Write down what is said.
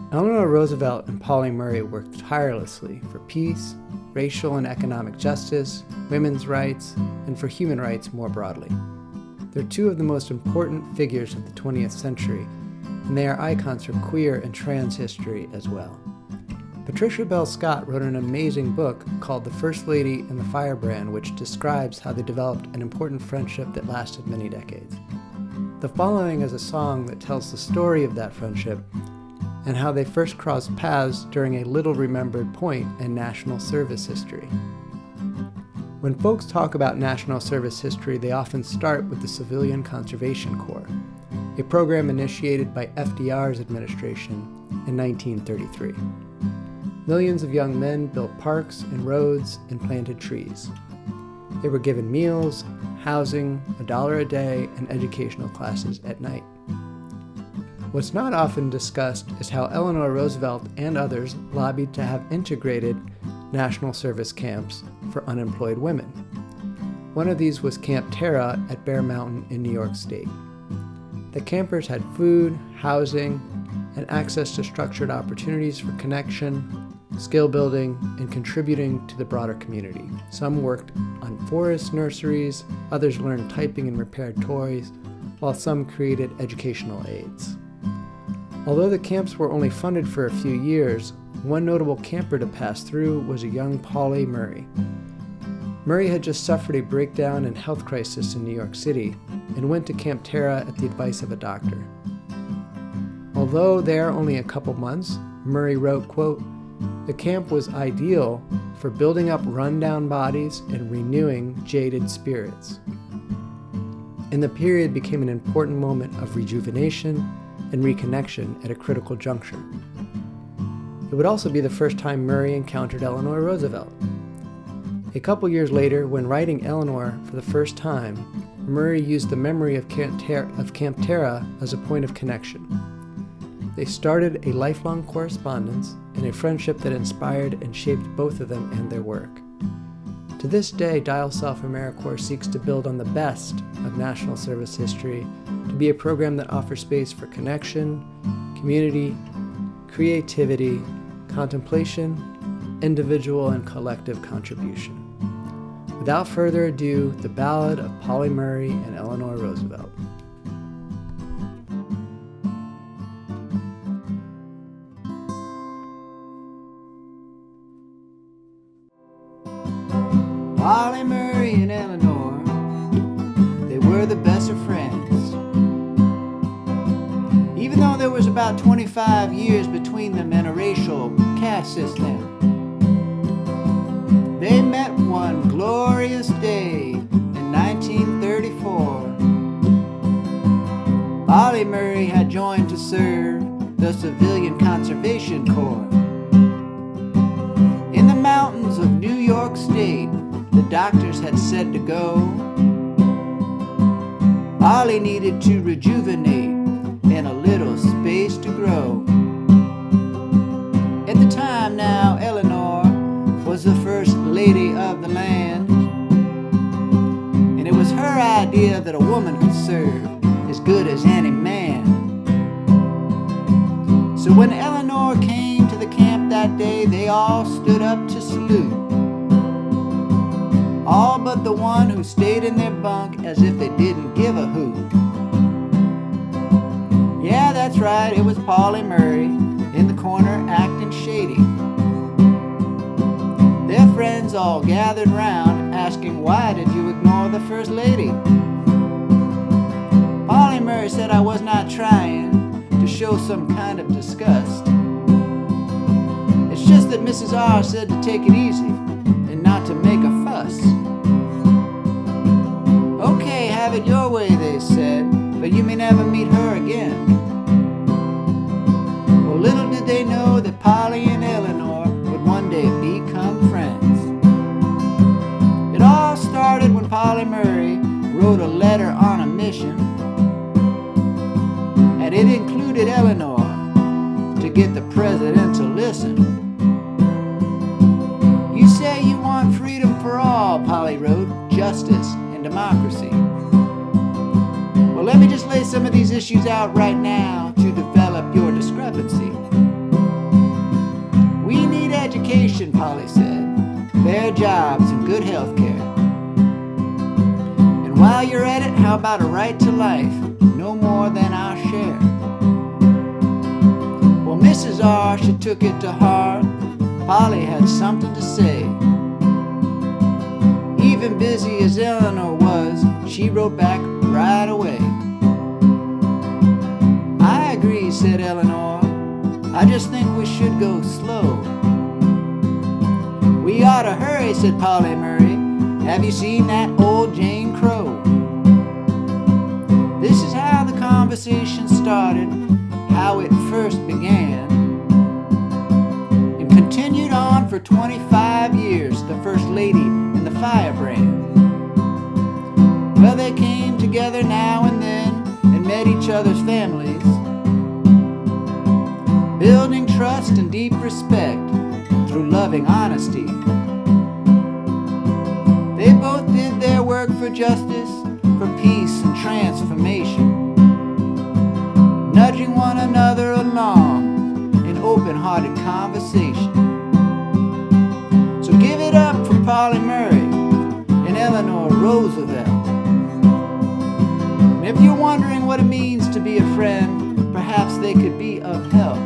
Eleanor Roosevelt and Pauli Murray worked tirelessly for peace, racial and economic justice, women's rights, and for human rights more broadly. They're two of the most important figures of the 20th century, and they are icons for queer and trans history as well. Patricia Bell-Scott wrote an amazing book called The First Lady and the Firebrand, which describes how they developed an important friendship that lasted many decades. The following is a song that tells the story of that friendship and how they first crossed paths during a little-remembered point in national service history. When folks talk about national service history, they often start with the Civilian Conservation Corps, a program initiated by FDR's administration in 1933. Millions of young men built parks and roads and planted trees. They were given meals, housing, $1 a day, and educational classes at night. What's not often discussed is how Eleanor Roosevelt and others lobbied to have integrated national service camps for unemployed women. One of these was Camp Terra at Bear Mountain in New York State. The campers had food, housing, and access to structured opportunities for connection, skill building, and contributing to the broader community. Some worked on forest nurseries, others learned typing and repaired toys, while some created educational aids. Although the camps were only funded for a few years, one notable camper to pass through was a young Pauli Murray. Murray had just suffered a breakdown and health crisis in New York City and went to Camp Terra at the advice of a doctor. Although there only a couple months, Murray wrote, quote, "The camp was ideal for building up rundown bodies and renewing jaded spirits." And the period became an important moment of rejuvenation and reconnection at a critical juncture. It would also be the first time Murray encountered Eleanor Roosevelt. A couple years later, when writing Eleanor for the first time, Murray used the memory of Camp Terra as a point of connection. They started a lifelong correspondence and a friendship that inspired and shaped both of them and their work. To this day, Dial Self AmeriCorps seeks to build on the best of national service history to be a program that offers space for connection, community, creativity, contemplation, individual and collective contribution. Without further ado, the Ballad of Pauli Murray and Eleanor Roosevelt. Pauli Murray and Eleanor, they were the best of friends. Even though there was about 25 years between them and a racial caste system. They met one glorious day in 1934. Pauli Murray had joined to serve the Civilian Conservation Corps. In the mountains of New York State, the doctors had said to go. Pauli needed to rejuvenate and a little space to grow. At the time now, Eleanor was the first lady of the land, and it was her idea that a woman could serve as good as any man. So when Eleanor came to the camp that day, they all stood up to salute. All but the one who stayed in their bunk as if they didn't give a hoot. Yeah, that's right, it was Pauli Murray in the corner acting shady. Their friends all gathered round asking, "Why did you ignore the First Lady?" Pauli Murray said, "I was not trying to show some kind of disgust. It's just that Mrs. R said to take it easy and not to make a fuss." "Okay, have it your way," they said, "but you may never meet her again." Well, little did they know that Pauli and Eleanor would one day become friends. It all started when Pauli Murray wrote a letter on a mission, and it included Eleanor to get the president to listen. "You say you want freedom for all," Pauli wrote, "justice and democracy. Well, let me just lay some of these issues out right now to develop your discrepancy. education, Pauli said, fair jobs and good health care. And while you're at it, how about a right to life, no more than our share? Well, Mrs. R, she took it to heart. Pauli had something to say. Even busy as Eleanor was, she wrote back right away. I agree, said Eleanor. I just think we should go slow. We ought to hurry, said Pauli Murray. Have you seen that old Jane Crow? This is how the conversation started, how it first began, and continued on for 25 years, the First Lady and the Firebrand. Well, they came together now and then and met each other's families, building trust and deep respect through loving honesty. They both did their work for justice, for peace and transformation, nudging one another along in open-hearted conversation. So give it up for Pauli Murray and Eleanor Roosevelt. And if you're wondering what it means to be a friend, perhaps they could be of help.